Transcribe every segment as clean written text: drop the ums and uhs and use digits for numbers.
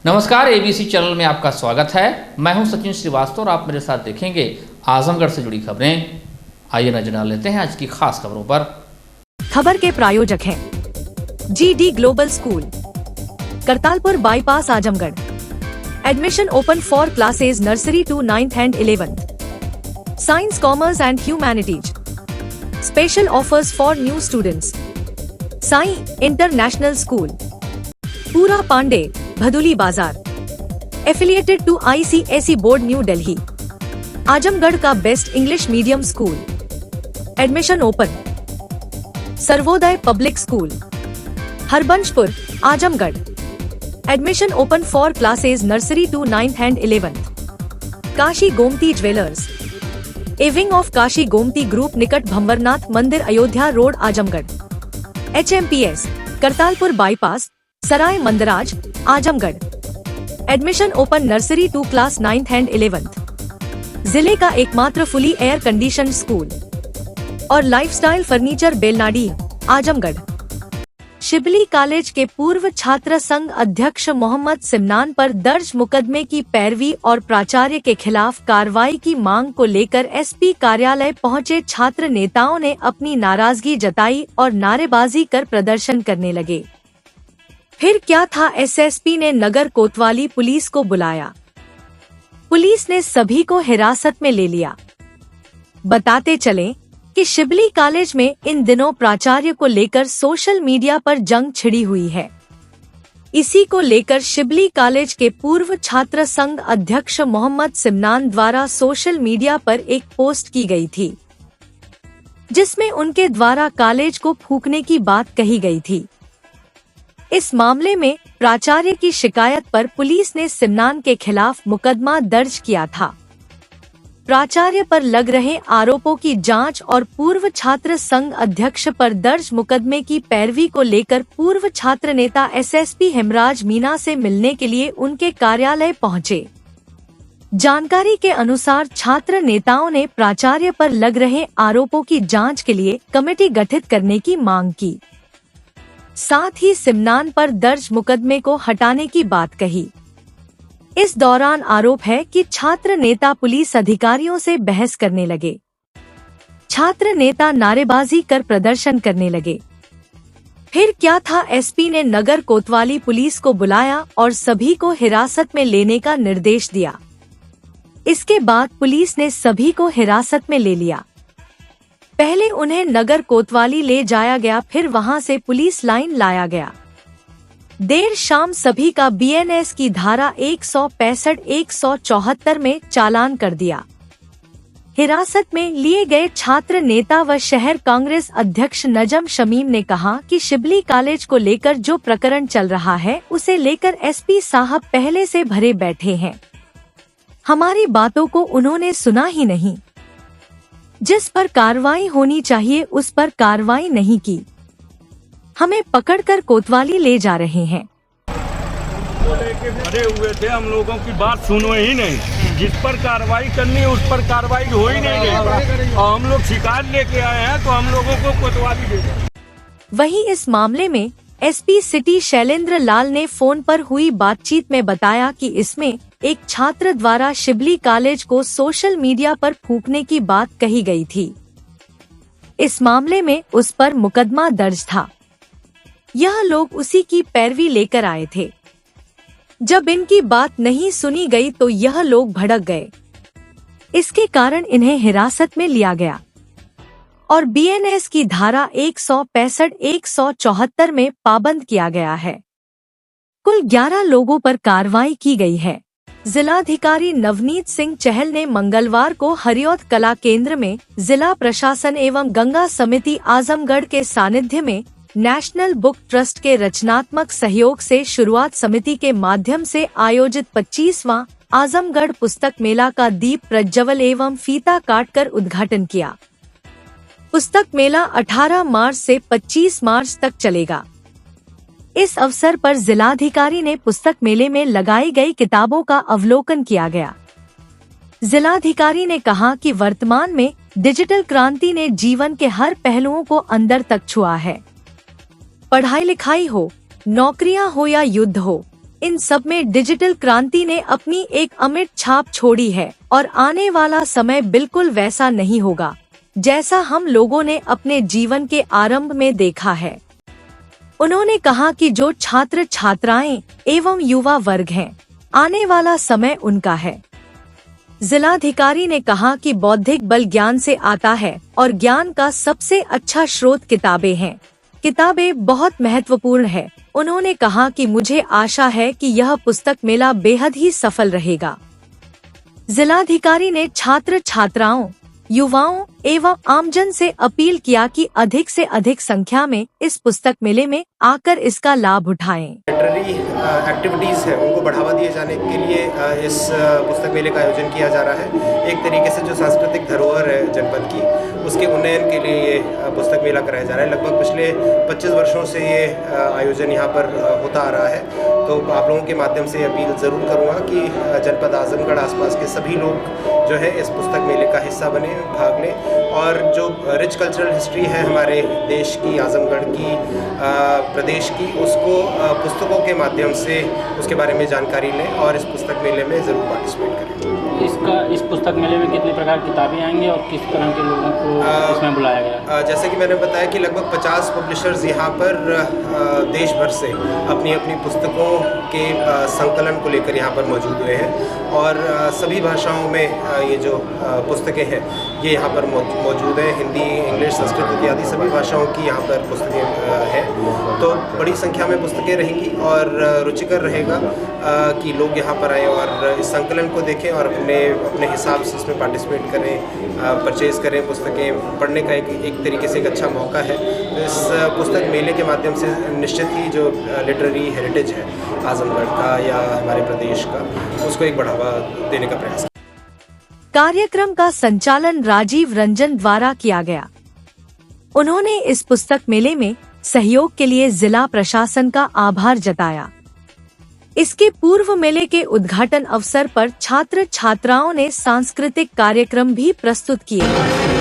नमस्कार, ABC channel में आपका स्वागत है। मैं हूं सचिन श्रीवास्तव और आप मेरे साथ देखेंगे आजमगढ़ से जुड़ी खबरें। आइए नजर डाल लेते हैं आज की खास खबरों पर। खबर के प्रायोजक हैं GD global school, Kartalpur bypass, Azamgarh. Admission open for classes nursery to 9th and 11th, science, commerce and humanities. Special offers for new students. Sai international school, Pura Pande, Bhaduli Bazaar. Affiliated to ICSE board, new Delhi. Azamgarh का best English medium school. Admission open. Sarvodaya public school, Harbanshpur, Azamgarh. Admission open for classes nursery to 9th and 11th। Kashi Gomti jewellers, a wing of Kashi Gomti group, निकट भंवरनाथ मंदिर, Ayodhya road, Azamgarh. HMPS, Kartalpur bypass, Sarai Mandraj, Azamgarh. Admission open nursery to class 9th and 11th। जिले का एकमात्र fully air condition school. और lifestyle furniture, Belnadi, Azamgarh. Shibli college के पूर्व छात्र संघ अध्यक्ष मोहम्मद सिमनान पर दर्ज मुकदमे की पैरवी और प्राचार्य के खिलाफ कार्रवाई की मांग को लेकर SP कार्यालय पहुंचे छात्र नेताओं ने अपनी नाराजगी जताई और नारेबाजी कर प्रदर्शन करने लगे। फिर क्या था, SSP ने नगर कोतवाली पुलिस को बुलाया। पुलिस ने सभी को हिरासत में ले लिया। बताते चलें कि शिबली कॉलेज में इन दिनों प्राचार्य को लेकर सोशल मीडिया पर जंग छिड़ी हुई है। इसी को लेकर शिबली कॉलेज के पूर्व छात्र संघ अध्यक्ष मोहम्मद सिमनान द्वारा सोशल मीडिया पर एक पोस्ट की गई थी, जिसमें उनके द्वारा कॉलेज को फूंकने की बात कही गई थी। इस मामले में प्राचार्य की शिकायत पर पुलिस ने सिमनान के खिलाफ मुकदमा दर्ज किया था। प्राचार्य पर लग रहे आरोपों की जांच और पूर्व छात्र संघ अध्यक्ष पर दर्ज मुकदमे की पैरवी को लेकर पूर्व छात्र नेता SSP हेमराज मीना से मिलने के लिए उनके कार्यालय पहुंचे। जानकारी के अनुसार छात्र नेताओं ने प्राचार्य पर लग रहे आरोपों की जांच के लिए कमेटी गठित करने की मांग की। साथ ही सिमनान पर दर्ज मुकदमे को हटाने की बात कही। इस दौरान आरोप है कि छात्र नेता पुलिस अधिकारियों से बहस करने लगे। छात्र नेता नारेबाजी कर प्रदर्शन करने लगे। फिर क्या था, SP ने नगर कोतवाली पुलिस को बुलाया और सभी को हिरासत में लेने का निर्देश दिया। इसके बाद पुलिस ने सभी को हिरासत में ले लिया। पहले उन्हें नगर कोतवाली ले जाया गया, फिर वहां से पुलिस लाइन लाया गया। देर शाम सभी का BNS की धारा 165, 174 में चालान कर दिया। हिरासत में लिए गए छात्र नेता व शहर कांग्रेस अध्यक्ष नजम शमीम ने कहा कि शिबली कॉलेज को लेकर जो प्रकरण चल रहा है उसे लेकर SP साहब पहले से भरे बैठे हैं। हमारी बातों को उन्होंने सुना ही नहीं। जिस पर कार्रवाई होनी चाहिए उस पर कार्रवाई नहीं की। हमें पकड़कर कोतवाली ले जा रहे हैं। लेके भरे हुए थे, हम लोगों की बात सुनो ही नहीं। जिस पर कार्रवाई करनी है उस पर कार्रवाई हो ही नहीं रही। और हम लोग शिकायत लेके आए हैं तो हम लोगों को कोतवाली दे दें। वहीं इस मामले में SP सिटी शैलेंद्र लाल ने फोन पर हुई बातचीत में बताया कि इसमें एक छात्र द्वारा शिबली कॉलेज को सोशल मीडिया पर फूंकने की बात कही गई थी। इस मामले में उस पर मुकदमा दर्ज था। यह लोग उसी की पैरवी लेकर आए थे। जब इनकी बात नहीं सुनी गई तो यह लोग भड़क गए। इसके कारण इन्हें हिरासत में लिया गया और BNS की धारा 165, 174 में पाबंद किया गया है। कुल 11 लोगों पर कार्रवाई की गई है। जिलाधिकारी नवनीत सिंह चहल ने मंगलवार को हरिऔध कला केंद्र में जिला प्रशासन एवं गंगा समिति आजमगढ़ के सानिध्य में नेशनल बुक ट्रस्ट के रचनात्मक सहयोग से शुरुआत समिति के माध्यम से आयोजित 25वां आजमगढ़ पुस्तक मेला का दीप प्रज्वल एवं फीता काटकर उद्घाटन किया। पुस्तक मेला 18 मार्च से 25 मार्च तक चलेगा। इस अवसर पर जिलाधिकारी ने पुस्तक मेले में लगाई गई किताबों का अवलोकन किया गया। जिलाधिकारी ने कहा कि वर्तमान में डिजिटल क्रांति ने जीवन के हर पहलुओं को अंदर तक छुआ है। पढ़ाई लिखाई हो, नौकरियां हो या युद्ध हो, इन सब में डिजिटल क्रांति ने अपनी एक अमिट छाप छोड़ी है और आने वाला समय बिल्कुल वैसा नहीं होगा जैसा हम लोगों ने अपने जीवन के आरंभ में देखा है। उन्होंने कहा कि जो छात्र छात्राएं एवं युवा वर्ग हैं, आने वाला समय उनका है। जिलाधिकारी ने कहा कि बौद्धिक बल ज्ञान से आता है और ज्ञान का सबसे अच्छा स्रोत किताबें हैं। किताबें बहुत महत्वपूर्ण है। उन्होंने कहा कि मुझे आशा है कि यह पुस्तक मेला बेहद ही सफल रहेगा। जिलाधिकारी ने छात्र छात्राओं, युवाओं एवं आमजन से अपील किया कि अधिक से अधिक संख्या में इस पुस्तक मेले में आकर इसका लाभ उठाएं। लिटरेरी एक्टिविटीज़ है उनको बढ़ावा दिए जाने के लिए इस पुस्तक मेले का आयोजन किया जा रहा है। एक तरीके से जो सांस्कृतिक धरोहर है जनपद की, उसके उन्नयन के लिए ये पुस्तक मेला कराया जा रहा है। लगभग पिछले 25 वर्षों से ये आयोजन यहाँ पर होता आ रहा है। तो आप लोगों के माध्यम से अपील ज़रूर करूँगा कि जनपद आजमगढ़ आसपास के सभी लोग जो है इस पुस्तक मेले का हिस्सा बने, भाग लें और जो रिच कल्चरल हिस्ट्री है हमारे देश की, आजमगढ़ की, प्रदेश की, उसको पुस्तकों के माध्यम से उसके बारे में जानकारी लें और इस पुस्तक मेले में ज़रूर पार्टिसिपेट करें। इस पुस्तक मेले में कितने प्रकार की किताबें आएंगी और किस तरह के लोगों को इसमें बुलाया गया? जैसे कि मैंने बताया कि लगभग 50 पब्लिशर्स यहाँ पर देश भर से अपनी अपनी पुस्तकों के संकलन को लेकर यहाँ पर मौजूद हुए हैं और सभी भाषाओं में ये जो पुस्तकें हैं ये यहाँ पर मौजूद हैं। हिंदी, इंग्लिश, संस्कृत इत्यादि सभी भाषाओं की यहाँ पर पुस्तकें हैं। तो बड़ी संख्या में पुस्तकें रहेंगी और रुचिकर रहेगा कि लोग यहाँ पर आएँ और इस संकलन को देखें और अपने हिसाब से इसमें पार्टिसिपेट करें, परचेज़ करें। पुस्तकें पढ़ने का एक तरीके से एक अच्छा मौका है। तो इस पुस्तक मेले के माध्यम से निश्चित ही जो लिटरेरी हेरिटेज है आजमगढ़ का या हमारे प्रदेश का, उसको एक बढ़ावा देने का प्रयास। कार्यक्रम का संचालन राजीव रंजन द्वारा किया गया। उन्होंने इस पुस्तक मेले में सहयोग के लिए जिला प्रशासन का आभार जताया। इसके पूर्व मेले के उद्घाटन अवसर पर छात्र छात्राओं ने सांस्कृतिक कार्यक्रम भी प्रस्तुत किए।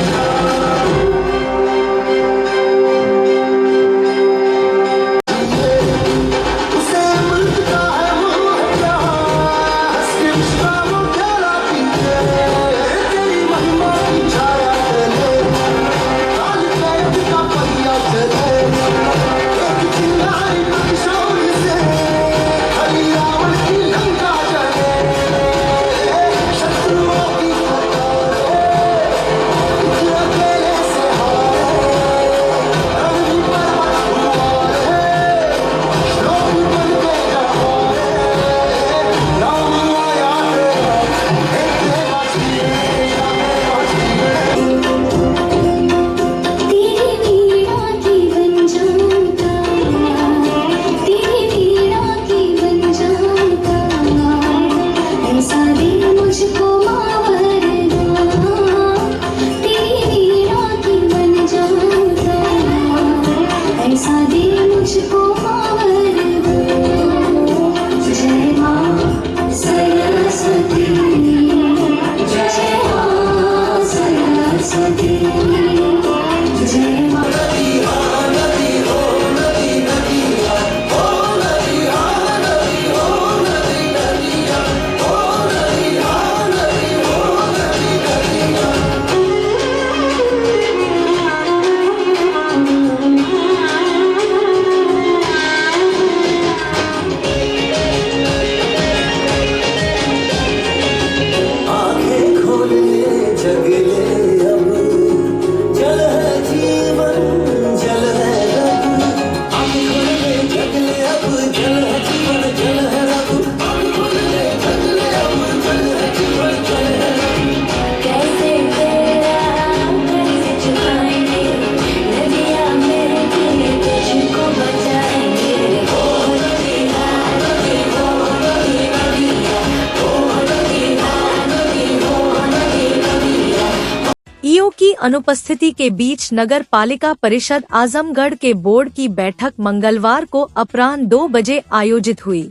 ईओ की अनुपस्थिति के बीच नगर पालिका परिषद आजमगढ़ के बोर्ड की बैठक मंगलवार को अपराह्न 2 बजे आयोजित हुई।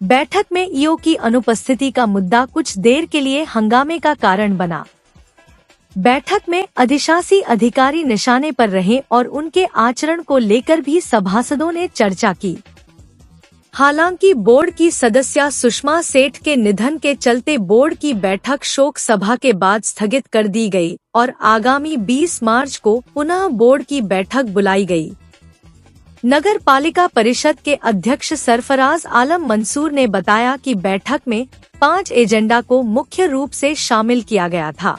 बैठक में ईओ की अनुपस्थिति का मुद्दा कुछ देर के लिए हंगामे का कारण बना। बैठक में अधिशासी अधिकारी निशाने पर रहे और उनके आचरण को लेकर भी सभासदों ने चर्चा की। हालांकि बोर्ड की सदस्य सुषमा सेठ के निधन के चलते बोर्ड की बैठक शोक सभा के बाद स्थगित कर दी गई और आगामी 20 मार्च को पुनः बोर्ड की बैठक बुलाई गई। नगर पालिका परिषद के अध्यक्ष सरफराज आलम मंसूर ने बताया कि बैठक में 5 एजेंडा को मुख्य रूप से शामिल किया गया था,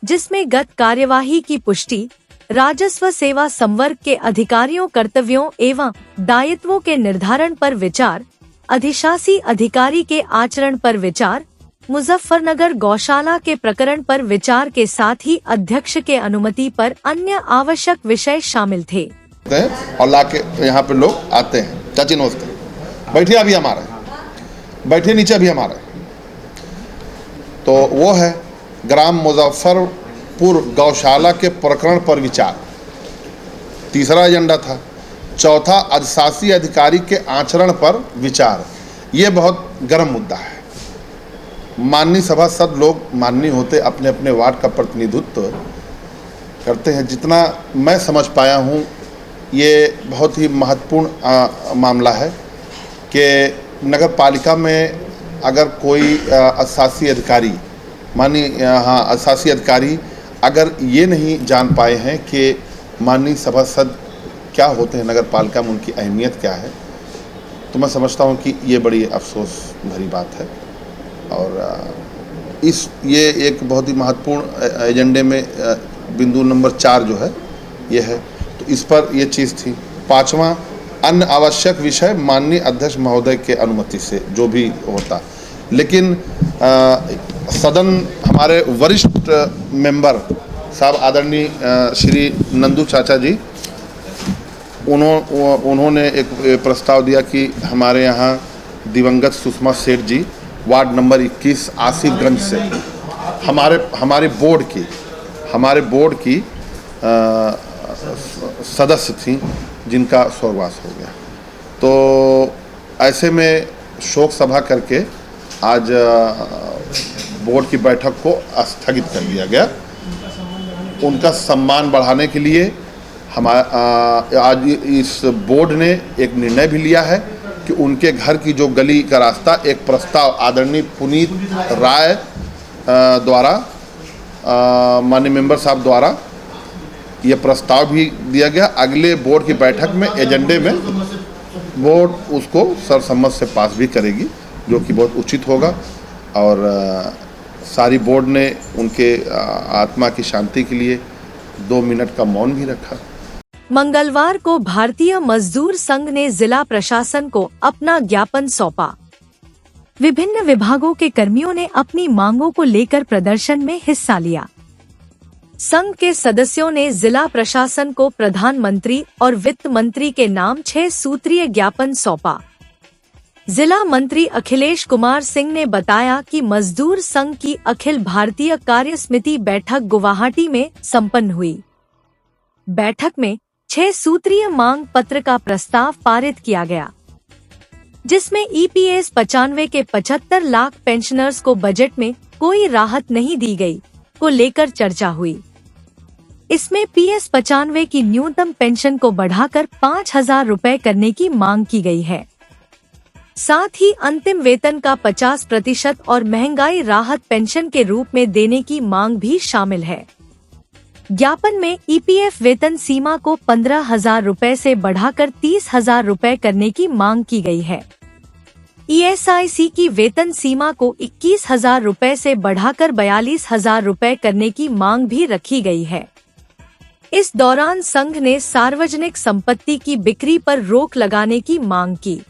जिसमें गत कार्यवाही की पुष्टि, राजस्व सेवा संवर्ग के अधिकारियों कर्तव्यों एवं दायित्वों के निर्धारण पर विचार, अधिशासी अधिकारी के आचरण पर विचार, मुजफ्फरनगर गौशाला के प्रकरण पर विचार के साथ ही अध्यक्ष के अनुमति पर अन्य आवश्यक विषय शामिल थे। और लाके यहाँ पे लोग आते हैं। चाची नमस्ते। बैठे अभी हमारे, बैठे नीचे अभी हमारे, तो वो है ग्राम मुजफ्फरपुर गौशाला के प्रकरण पर विचार, तीसरा एजेंडा था। चौथा अधिशासी अधिकारी के आचरण पर विचार। ये बहुत गर्म मुद्दा है। माननीय सभासद लोग माननीय होते अपने अपने वार्ड का प्रतिनिधित्व करते हैं। जितना मैं समझ पाया हूँ ये बहुत ही महत्वपूर्ण मामला है कि नगर पालिका में अगर कोई अधिशासी अधिकारी अधिशासी अधिकारी अगर ये नहीं जान पाए हैं कि माननीय सभासद क्या होते हैं नगर पालिका में, उनकी अहमियत क्या है, तो मैं समझता हूँ कि ये बड़ी अफसोस भरी बात है। और ये एक बहुत ही महत्वपूर्ण एजेंडे में बिंदु नंबर 4 जो है ये है, तो इस पर ये चीज़ थी। 5वां अन्य आवश्यक विषय माननीय अध्यक्ष महोदय के अनुमति से जो भी होता, लेकिन सदन हमारे वरिष्ठ मेंबर साहब आदरणीय श्री नंदू चाचा जी उन्होंने एक प्रस्ताव दिया कि हमारे यहाँ दिवंगत सुषमा सेठ जी वार्ड नंबर 21 आसिफगंज से हमारे बोर्ड की सदस्य थी जिनका स्वर्गवास हो गया। तो ऐसे में शोक सभा करके आज बोर्ड की बैठक को स्थगित कर दिया गया। उनका सम्मान बढ़ाने के लिए आज इस बोर्ड ने एक निर्णय भी लिया है कि उनके घर की जो गली का रास्ता, एक प्रस्ताव आदरणीय पुनीत राय द्वारा माननीय मेंबर साहब द्वारा ये प्रस्ताव भी दिया गया। अगले बोर्ड की बैठक में एजेंडे में बोर्ड उसको सर्वसम्मत से पास भी करेगी, जो कि बहुत उचित होगा। और सारी बोर्ड ने उनके आत्मा की शांति के लिए 2 मिनट का मौन भी रखा। मंगलवार को भारतीय मजदूर संघ ने जिला प्रशासन को अपना ज्ञापन सौंपा। विभिन्न विभागों के कर्मियों ने अपनी मांगों को लेकर प्रदर्शन में हिस्सा लिया। संघ के सदस्यों ने जिला प्रशासन को प्रधानमंत्री और वित्त मंत्री के नाम 6 सूत्रीय ज्ञापन सौंपा। जिला मंत्री अखिलेश कुमार सिंह ने बताया कि मजदूर संघ की अखिल भारतीय कार्य समिति बैठक गुवाहाटी में संपन्न हुई। बैठक में 6 सूत्रीय मांग पत्र का प्रस्ताव पारित किया गया, जिसमें EPS 95 के 75 लाख पेंशनर्स को बजट में कोई राहत नहीं दी गई को लेकर चर्चा हुई। इसमें PS 95 की न्यूनतम पेंशन को बढ़ाकर 5,000 रुपए करने की मांग की गई है। साथ ही अंतिम वेतन का 50% और महंगाई राहत पेंशन के रूप में देने की मांग भी शामिल है। ज्ञापन में EPF वेतन सीमा को 15,000 रुपए से बढ़ाकर 30,000 रुपए करने की मांग की गई है। ESIC की वेतन सीमा को 21,000 रुपए से बढ़ाकर 42,000 रुपए करने की मांग भी रखी गई है। इस दौरान संघ ने सार्वजनिक संपत्ति की बिक्री पर रोक लगाने की मांग की।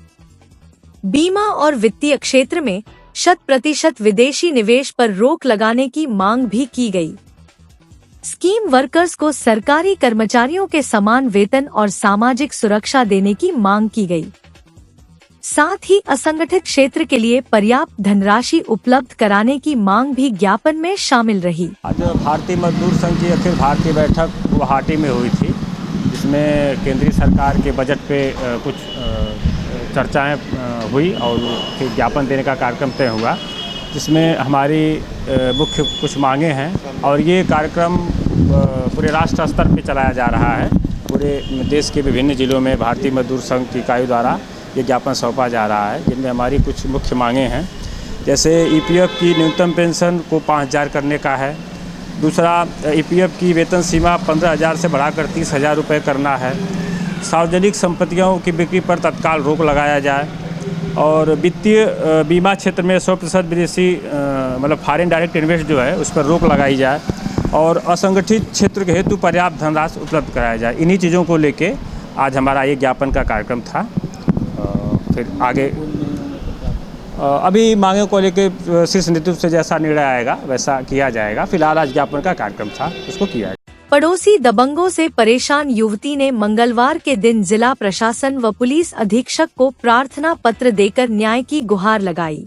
बीमा और वित्तीय क्षेत्र में 100% विदेशी निवेश पर रोक लगाने की मांग भी की गई। स्कीम वर्कर्स को सरकारी कर्मचारियों के समान वेतन और सामाजिक सुरक्षा देने की मांग की गई। साथ ही असंगठित क्षेत्र के लिए पर्याप्त धनराशि उपलब्ध कराने की मांग भी ज्ञापन में शामिल रही। आज भारतीय मजदूर संघ की अखिल भारतीय बैठक गुवाहाटी में हुई थी, जिसमें केंद्रीय सरकार के बजट पे कुछ चर्चाएं हुई और फिर ज्ञापन देने का कार्यक्रम तय हुआ, जिसमें हमारी मुख्य कुछ मांगे हैं। और ये कार्यक्रम पूरे राष्ट्र स्तर पर चलाया जा रहा है। पूरे देश के विभिन्न जिलों में भारतीय मजदूर संघ की इकाई द्वारा ये ज्ञापन सौंपा जा रहा है, जिनमें हमारी कुछ मुख्य मांगें हैं। जैसे ईपीएफ की न्यूनतम पेंशन को 5,000 करने का है। दूसरा, ईपीएफ की वेतन सीमा 15,000 से बढ़ाकर 30,000 रुपये करना है। सार्वजनिक संपत्तियों की बिक्री पर तत्काल रोक लगाया जाए और वित्तीय बीमा क्षेत्र में 100% विदेशी मतलब फॉरेन डायरेक्ट इन्वेस्ट जो है उस पर रोक लगाई जाए और असंगठित क्षेत्र के हेतु पर्याप्त धनराशि उपलब्ध कराया जाए। इन्हीं चीज़ों को लेके आज हमारा ये ज्ञापन का कार्यक्रम था। फिर आगे अभी मांगों को लेकर शीर्ष नेतृत्व से जैसा निर्णय आएगा वैसा किया जाएगा। फिलहाल आज ज्ञापन का कार्यक्रम था, उसको किया जाएगा। पड़ोसी दबंगों से परेशान युवती ने मंगलवार के दिन जिला प्रशासन व पुलिस अधीक्षक को प्रार्थना पत्र देकर न्याय की गुहार लगाई।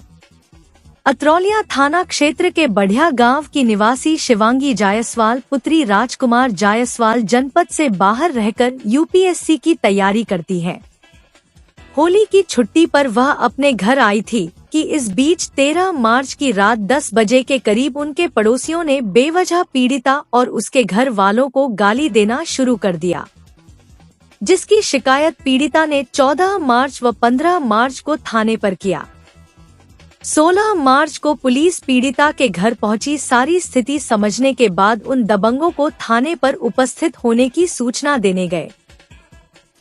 अतरौलिया थाना क्षेत्र के बढ़िया गांव की निवासी शिवांगी जायसवाल पुत्री राजकुमार जायसवाल जनपद से बाहर रहकर यूपीएससी की तैयारी करती है। होली की छुट्टी पर वह अपने घर आई थी कि इस बीच 13 मार्च की रात 10 बजे के करीब उनके पड़ोसियों ने बेवजह पीड़िता और उसके घर वालों को गाली देना शुरू कर दिया, जिसकी शिकायत पीड़िता ने 14 मार्च व 15 मार्च को थाने पर किया। 16 मार्च को पुलिस पीड़िता के घर पहुंची। सारी स्थिति समझने के बाद उन दबंगों को थाने पर उपस्थित होने की सूचना देने गए।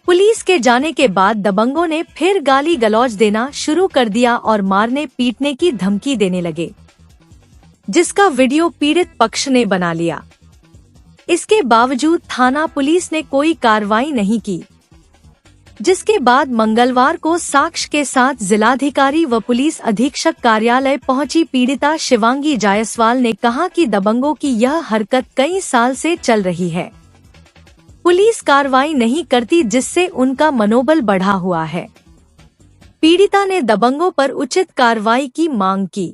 पुलिस के जाने के बाद दबंगों ने फिर गाली गलौज देना शुरू कर दिया और मारने पीटने की धमकी देने लगे, जिसका वीडियो पीड़ित पक्ष ने बना लिया। इसके बावजूद थाना पुलिस ने कोई कार्रवाई नहीं की, जिसके बाद मंगलवार को साक्ष्य के साथ जिलाधिकारी व पुलिस अधीक्षक कार्यालय पहुंची पीड़िता शिवांगी जायसवाल ने कहा कि दबंगों की यह हरकत कई साल से चल रही है। पुलिस कार्रवाई नहीं करती, जिससे उनका मनोबल बढ़ा हुआ है। पीड़िता ने दबंगों पर उचित कार्रवाई की मांग की।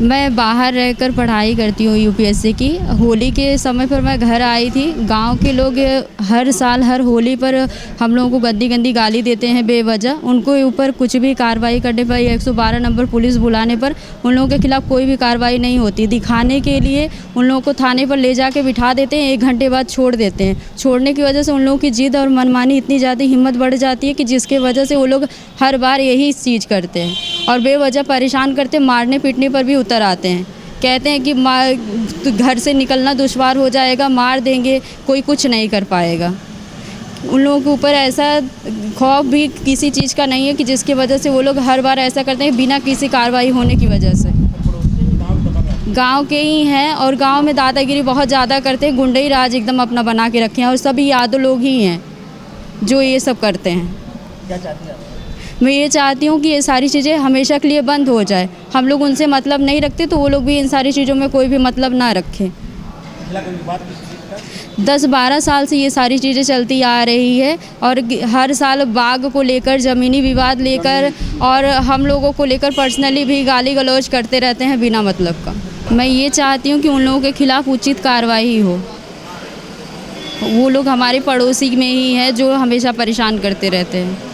मैं बाहर रहकर पढ़ाई करती हूँ यूपीएससी की। होली के समय पर मैं घर आई थी। गांव के लोग हर साल हर होली पर हम लोगों को गंदी गंदी गाली देते हैं बेवजह। उनको ऊपर कुछ भी कार्रवाई करने पर 112 नंबर पुलिस बुलाने पर उन लोगों के खिलाफ कोई भी कार्रवाई नहीं होती। दिखाने के लिए उन लोगों को थाने पर ले जाके बिठा देते हैं, 1 घंटे बाद छोड़ देते हैं। छोड़ने की वजह से उन लोगों की जिद और मनमानी इतनी ज़्यादा हिम्मत बढ़ जाती है कि जिसके वजह से वो लोग हर बार यही चीज़ करते हैं और बेवजह परेशान करते, मारने पीटने पर भी उतर आते हैं। कहते हैं कि घर से निकलना दुश्वार हो जाएगा, मार देंगे, कोई कुछ नहीं कर पाएगा। उन लोगों के ऊपर ऐसा खौफ भी किसी चीज़ का नहीं है कि जिसकी वजह से वो लोग हर बार ऐसा करते हैं बिना किसी कार्रवाई होने की वजह से। गांव के ही हैं और गांव में दादागिरी बहुत ज़्यादा करते हैं, गुंडई राज एकदम अपना बना के रखे हैं और सभी यादव लोग ही हैं जो ये सब करते हैं। क्या चाहती हैं? मैं ये चाहती हूँ कि ये सारी चीज़ें हमेशा के लिए बंद हो जाए। हम लोग उनसे मतलब नहीं रखते तो वो लोग भी इन सारी चीज़ों में कोई भी मतलब ना रखें। 10-12 साल से ये सारी चीज़ें चलती आ रही है और हर साल बाग को लेकर, ज़मीनी विवाद लेकर और हम लोगों को लेकर पर्सनली भी गाली गलौज करते रहते हैं बिना मतलब का। मैं ये चाहती हूँ कि उन लोगों के खिलाफ उचित कार्रवाई हो। वो लोग हमारे पड़ोसी में ही हैं जो हमेशा परेशान करते रहते हैं।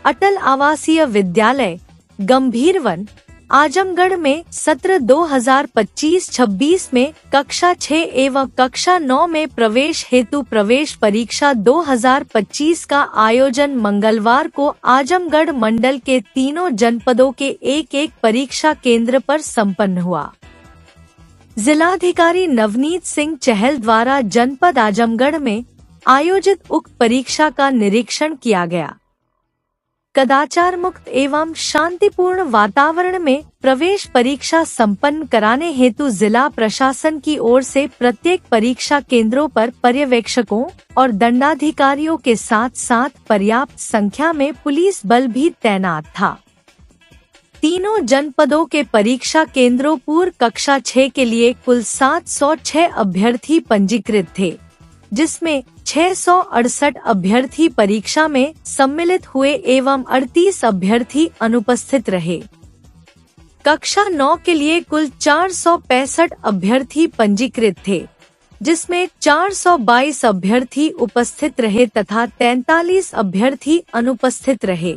अटल आवासीय विद्यालय गंभीरवन आजमगढ़ में सत्र 2025-26 में कक्षा 6 एवं कक्षा 9 में प्रवेश हेतु प्रवेश परीक्षा 2025 का आयोजन मंगलवार को आजमगढ़ मंडल के तीनों जनपदों के एक परीक्षा केंद्र पर संपन्न हुआ। जिलाधिकारी नवनीत सिंह चहल द्वारा जनपद आजमगढ़ में आयोजित उक्त परीक्षा का निरीक्षण किया गया। कदाचार मुक्त एवं शांतिपूर्ण वातावरण में प्रवेश परीक्षा संपन्न कराने हेतु जिला प्रशासन की ओर से प्रत्येक परीक्षा केंद्रों पर पर्यवेक्षकों और दंडाधिकारियों के साथ साथ पर्याप्त संख्या में पुलिस बल भी तैनात था। तीनों जनपदों के परीक्षा केंद्रों पूर्व कक्षा 6 के लिए कुल 706 अभ्यर्थी पंजीकृत थे, जिसमें 668 अभ्यर्थी परीक्षा में सम्मिलित हुए एवं 38 अभ्यर्थी अनुपस्थित रहे। कक्षा 9 के लिए कुल 465 अभ्यर्थी पंजीकृत थे, जिसमें 422 अभ्यर्थी उपस्थित रहे तथा 43 अभ्यर्थी अनुपस्थित रहे।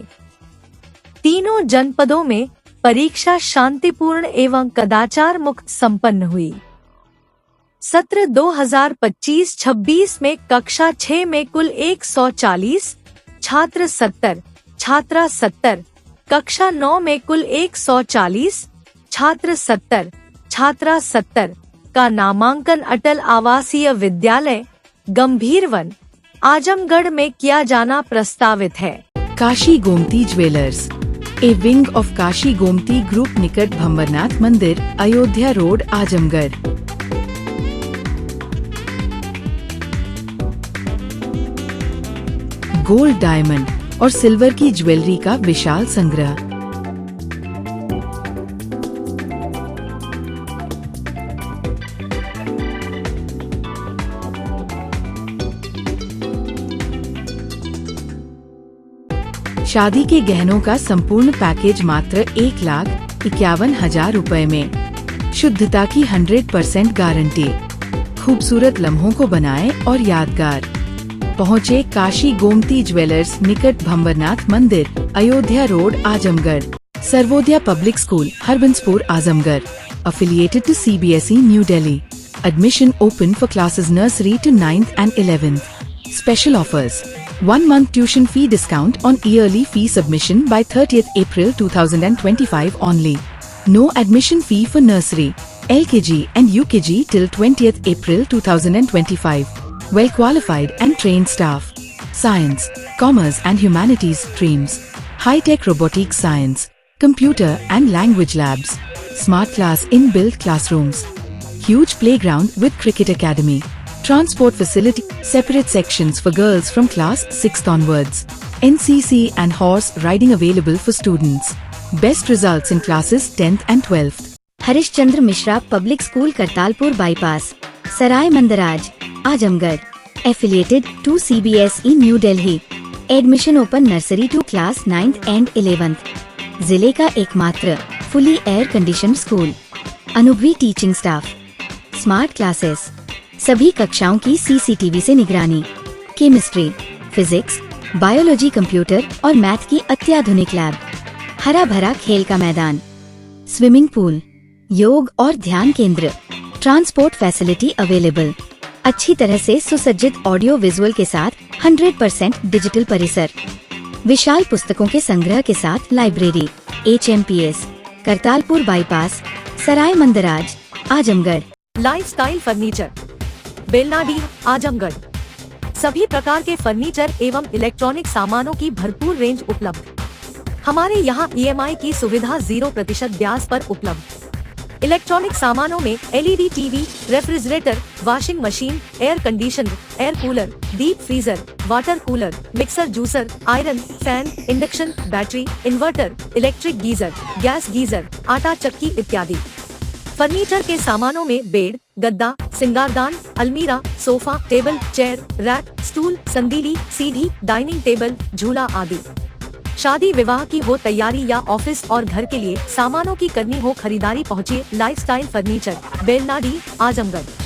तीनों जनपदों में परीक्षा शांतिपूर्ण एवं कदाचार मुक्त संपन्न हुई। सत्र 2025-26 में कक्षा 6 में कुल 140 छात्र 70 छात्रा 70, कक्षा 9 में कुल 140 छात्र 70, छात्रा 70 का नामांकन अटल आवासीय विद्यालय गंभीरवन आजमगढ़ में किया जाना प्रस्तावित है। Kashi Gomti jewellers, a wing of Kashi Gomti group निकट भंवरनाथ मंदिर, Ayodhya road, Azamgarh. Gold, diamond और सिल्वर की ज्वेलरी का विशाल संग्रह। शादी के गहनों का संपूर्ण पैकेज मात्र 1,51,000 रुपए में। शुद्धता की 100% गारंटी। खूबसूरत लम्हों को बनाएं और यादगार। पहुँचे काशी गोमती ज्वेलर्स निकट भंवरनाथ मंदिर, Ayodhya road, Azamgarh. Sarvodaya public school, Harbanspur, Azamgarh. Affiliated to CBSE, New Delhi. Admission open for classes nursery to 9th and 11th. Special offers: 1 month tuition fee discount on yearly fee submission by 30th April 2025 only. No admission fee for nursery, LKG and UKG till 20th April 2025. Well qualified and trained staff. Science, Commerce and Humanities streams. High-tech robotics science, computer and language labs. Smart class in-built classrooms. Huge playground with cricket academy. Transport facility, separate sections for girls from class 6th onwards. NCC and horse riding available for students. Best results in classes 10th and 12th. Harishchandra Mishra public school, Kartalpur bypass, Sarai Mandraj, Azamgarh. Affiliated to CBSE, New Delhi. Admission open nursery to class 9th and 11th. जिले का एकमात्र fully air conditioned school. अनुभवी teaching staff. Smart classes. सभी कक्षाओं की CCTV से निगरानी। Chemistry, physics, biology, computer और मैथ की अत्याधुनिक लैब। हरा भरा खेल का मैदान। स्विमिंग पूल, योग और ध्यान केंद्र। Transport facility available. अच्छी तरह से सुसज्जित ऑडियो विजुअल के साथ 100% डिजिटल परिसर। विशाल पुस्तकों के संग्रह के साथ library. HMPS, Kartalpur bypass, Sarai Mandraj, Azamgarh. Lifestyle furniture, Belnadi, Azamgarh. सभी प्रकार के फर्नीचर एवं इलेक्ट्रॉनिक सामानों की भरपूर रेंज उपलब्ध। हमारे यहाँ EMI की सुविधा 0% ब्याज पर उपलब्ध। इलेक्ट्रॉनिक सामानों में LED TV, refrigerator, washing machine, air conditioner, air cooler, deep freezer, water cooler, mixer, juicer, iron, fan, induction, battery, inverter, electric geyser, gas geyser, आटा चक्की इत्यादि। फर्नीचर के सामानों में बेड, गद्दा, सिंगारदान, अलमीरा, sofa, table, chair, rack, stool, संदीली, सीढ़ी, डाइनिंग टेबल, झूला आदि। शादी विवाह की हो तैयारी या ऑफिस और घर के लिए सामानों की करनी हो खरीदारी, पहुंचिए lifestyle furniture, Belnadi, Azamgarh.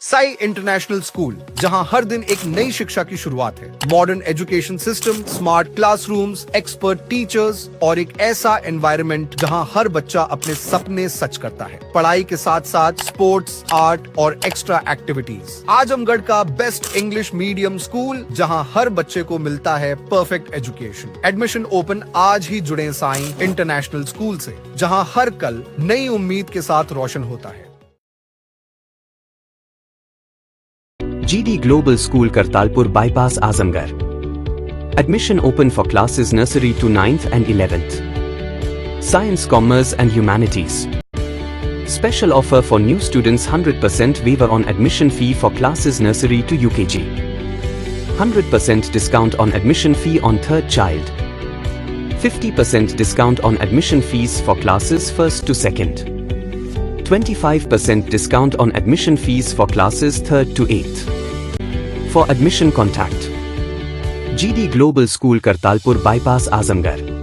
Sai international school, जहां हर दिन एक नई शिक्षा की शुरुआत है। Modern education system, smart classrooms, expert teachers और एक ऐसा एनवायरनमेंट जहां हर बच्चा अपने सपने सच करता है। पढ़ाई के साथ साथ स्पोर्ट्स, आर्ट और एक्स्ट्रा एक्टिविटीज। आजमगढ़ का बेस्ट इंग्लिश मीडियम स्कूल, जहां हर बच्चे को मिलता है परफेक्ट एजुकेशन। एडमिशन ओपन आज ही जुड़े साई इंटरनेशनल स्कूल से, जहां हर कल नई उम्मीद के साथ रोशन होता है। GD Global School, Kartalpur Bypass, Azamgarh. Admission open for classes nursery to 9th and 11th. Science, Commerce and Humanities. Special offer for new students: 100% waiver on admission fee for classes nursery to UKG. 100% discount on admission fee on third child. 50% discount on admission fees for classes 1st to 2nd. 25% discount on admission fees for classes 3rd to 8th. For admission contact GD Global School, Kartalpur Bypass, Azamgarh.